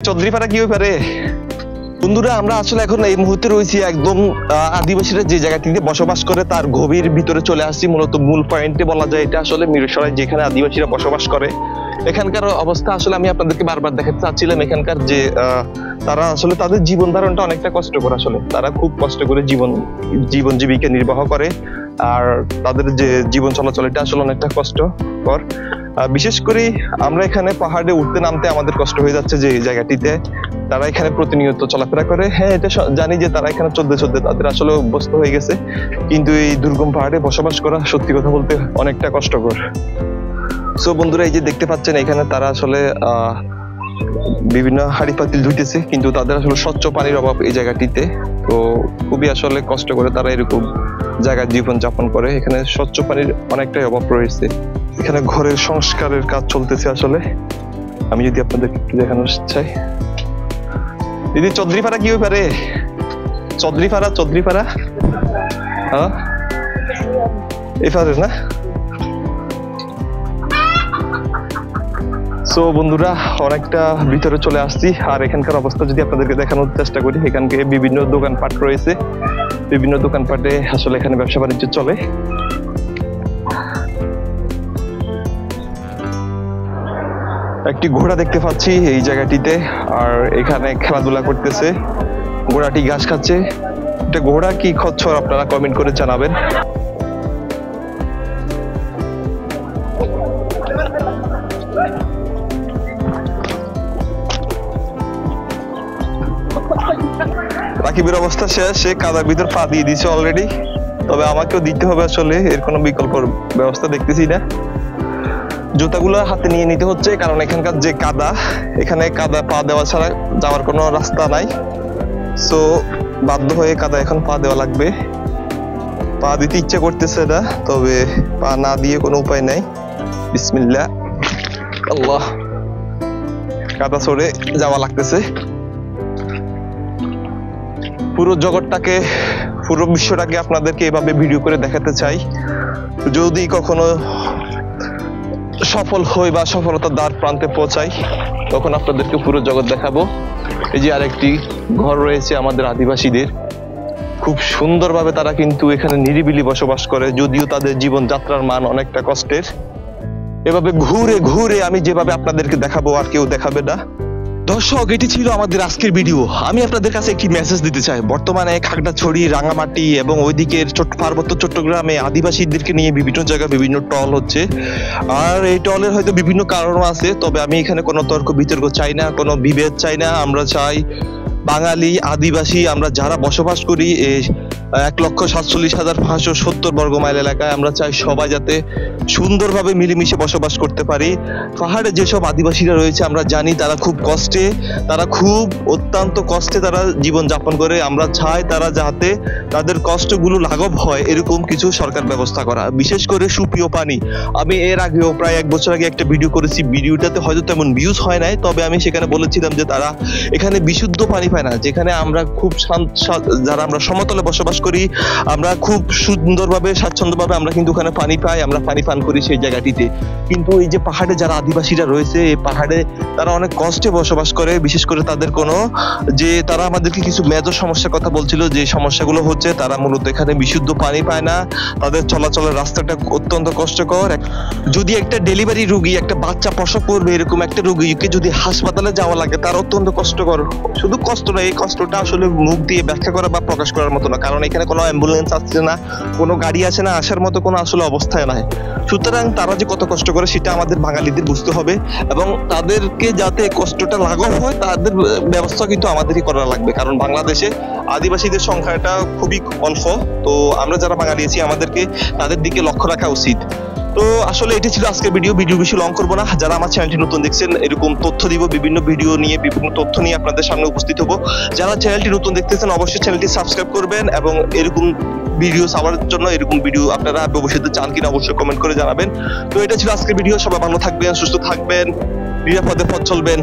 চৌধুরীপাড়া কি ব্যাপারে বন্ধুরা, আমরা আসলে এখন এই মুহূর্তে রয়েছি একদম আদিবাসীরা যে জায়গাটিতে বসবাস করে তার গভীর ভিতরে চলে আসছি। মূলত মূল পয়েন্টে বলা যায় এটা আসলে মিরসরাই, যেখানে আদিবাসীরা বসবাস করে। এখানকার অবস্থা আসলে আমি আপনাদেরকে বারবার দেখাতে চাচ্ছিলাম। এখানকার যে তারা আসলে তাদের জীবন ধারণটা অনেকটা কষ্টকর। আসলে তারা খুব কষ্ট করে জীবন জীবিকা নির্বাহ করে, আর তাদের যে জীবন চলাচল এটা আসলে অনেকটা কষ্টকর। বিশেষ করে আমরা এখানে পাহাড়ে উঠতে নামতে আমাদের কষ্ট হয়ে যাচ্ছে যে এই জায়গাটিতে তারা এখানে প্রতিনিয়ত চলাফেরা করে। হ্যাঁ, এটা জানি যে তারা এখানে চলতে তাদের আসলে অভ্যস্ত হয়ে গেছে, কিন্তু এই দুর্গম পাহাড়ে বসবাস করা সত্যি কথা বলতে অনেকটা কষ্টকর। সো বন্ধুরা, এই যে দেখতে পাচ্ছেন এখানে তারা আসলে বিভিন্ন হাঁড়ি পাতিল ধুইতেছে, কিন্তু তাদের আসলে স্বচ্ছ পানির অভাব এই জায়গাটিতে। তো খুবই আসলে কষ্ট করে তারা এরকম জায়গায় জীবন যাপন করে। এখানে স্বচ্ছ পানির অনেকটাই অভাব রয়েছে। এখানে ঘরের সংস্কারের কাজ চলতেছে। আসলে আমি যদি আপনাদেরকে একটু দেখানো চাই, দিদি চৌধুরীপাড়া কি ব্যাপারে? চৌধুরীপাড়া হ্যাঁ এপারে না। সো বন্ধুরা, অনেকটা ভিতরে চলে আসছি, আর এখানকার অবস্থা যদি আপনাদেরকে দেখানোর চেষ্টা করি, এখানকে বিভিন্ন দোকানপাট রয়েছে। বিভিন্ন দোকানপাটে আসলে এখানে ব্যবসা বাণিজ্য চলে। একটি ঘোড়া দেখতে পাচ্ছি এই জায়গাটিতে, আর এখানে খেলাধুলা করতেছে। ঘোড়াটি ঘাস খাচ্ছে। এটা ঘোড়া কি খচ্চর আপনারা কমেন্ট করে জানাবেন। রাকিবের অবস্থা শেষ, সে কাদার ভিতর পা দিয়ে দিছে অলরেডি। তবে আমাকেও দিতে হবে, আসলে এর কোনো বিকল্প ব্যবস্থা দেখতেছি না। জুতাগুলো হাতে নিয়ে নিতে হচ্ছে, কারণ এখানকার যে কাদা, এখানে কাদা পা দেওয়া ছাড়া যাওয়ার কোনো রাস্তা নাই। সো বাধ্য হয়ে কাদা এখন পা দেওয়া লাগবে। পা দিতে ইচ্ছা করতেছে না, তবে পা না দিয়ে কোনো উপায় নাই। বিসমিল্লাহ, আল্লাহ, কাদা সরে যাওয়া লাগতেছে। পুরো জগৎটাকে, পুরো বিশ্বটাকে আপনাদেরকে এভাবে ভিডিও করে দেখাতে চাই। যদি কখনো সফল হই বা সফলতার দ্বার প্রান্তে পৌঁছাই, তখন আপনাদেরকে পুরো জগৎ দেখাবো। এই যে আরেকটি ঘর রয়েছে আমাদের আদিবাসীদের। খুব সুন্দরভাবে তারা কিন্তু এখানে নিরিবিলি বসবাস করে, যদিও তাদের জীবনযাত্রার মান অনেকটা কষ্টের। এভাবে ঘুরে ঘুরে আমি যেভাবে আপনাদেরকে দেখাবো আর কেউ দেখাবে না। দর্শক, এটি ছিল আমাদের আজকের ভিডিও। আমি আপনাদের কাছে একটি মেসেজ দিতে চাই। বর্তমানে খাগড়াছড়ি, রাঙামাটি এবং ওইদিকের পার্বত্য চট্টগ্রামে আদিবাসীদেরকে নিয়ে বিভিন্ন জায়গায় বিভিন্ন টল হচ্ছে, আর এই টলের হয়তো বিভিন্ন কারণও আছে। তবে আমি এখানে কোনো তর্ক বিতর্ক চাই না, কোনো বিভেদ চাই না। আমরা চাই বাঙালি আদিবাসী আমরা যারা বসবাস করি এই 1,47,570 বর্গ মাইল এলাকায়, আমরা চাই সবাই যাতে সুন্দরভাবে মিলেমিশে বসবাস করতে পারি। পাহাড়ে যেসব আদিবাসীরা রয়েছে আমরা জানি তারা খুব কষ্টে, তারা খুব অত্যন্ত কষ্টে তারা জীবন যাপন করে। আমরা চাই তারা যাতে তাদের কষ্টগুলো লাঘব হয় এরকম কিছু সরকার ব্যবস্থা করা। বিশেষ করে সুপ্রিয় পানি, আমি এর আগেও প্রায় 1 বছর আগে একটা ভিডিও করেছি। ভিডিওটাতে হয়তো তেমন ভিউজ হয় নাই, তবে আমি সেখানে বলেছিলাম যে তারা এখানে বিশুদ্ধ পানি পায় না। যেখানে আমরা খুব যারা আমরা সমতলে বসবাস করি, আমরা খুব সুন্দরভাবে স্বাচ্ছন্দ্যভাবে আমরা কিন্তু ওখানে পানি পাই, আমরা পানি পান করি সেই জায়গাটিতে। কিন্তু এই যে পাহাড়ে যারা আদিবাসীরা রয়েছে, এই পাহাড়ে তারা অনেক কষ্টে বসবাস করে। বিশেষ করে তাদের কোনো যে তারা আমাদেরকে কিছু মেজর সমস্যার কথা বলছিল, যে সমস্যাগুলো হচ্ছে তারা মূলত এখানে বিশুদ্ধ পানি পায় না, তাদের চলাচলের রাস্তাটা অত্যন্ত কষ্টকর। যদি একটা ডেলিভারি রোগী, একটা বাচ্চা প্রসব করবে এরকম একটা রোগীকে যদি হাসপাতালে যাওয়া লাগে, তার অত্যন্ত কষ্টকর। শুধু কষ্ট না, এই কষ্টটা আসলে মুখ দিয়ে ব্যাখ্যা করা বা প্রকাশ করার মতো না, কারণ এখানে কোনো অ্যাম্বুলেন্স আসছে না, কোনো গাড়ি আসে না, আসার মতো কোনো আসলে অবস্থায় নাই। সুতরাং তারা যে কত কষ্ট করে সেটা আমাদের বাঙালিদের বুঝতে হবে, এবং তাদেরকে যাতে কষ্টটা লাঘব হয় তাদের ব্যবস্থা কিন্তু আমাদেরই করা লাগবে। কারণ বাংলাদেশে আদিবাসীদের সংখ্যাটা খুবই অল্প। তো আমরা যারা বাঙালি আছি আমাদেরকে তাদের দিকে লক্ষ্য রাখা উচিত। তো আসলে এটি ছিল আজকের ভিডিও বেশি লং করবো না। যারা আমার চ্যানেলটি নতুন দেখছেন, এরকম তথ্য দিব, বিভিন্ন ভিডিও নিয়ে বিভিন্ন তথ্য নিয়ে আপনাদের সামনে উপস্থিত হবো। যারা চ্যানেলটি নতুন দেখতেছেন অবশ্যই চ্যানেলটি সাবস্ক্রাইব করবেন, এবং এরকম ভিডিও পাওয়ার জন্য এরকম ভিডিও আপনারা ভবিষ্যতে চান কিনা অবশ্যই কমেন্ট করে জানাবেন। তো এটা ছিল আজকের ভিডিও। সবাই ভালো থাকবেন, সুস্থ থাকবেন, নিরাপদে পথ চলবেন।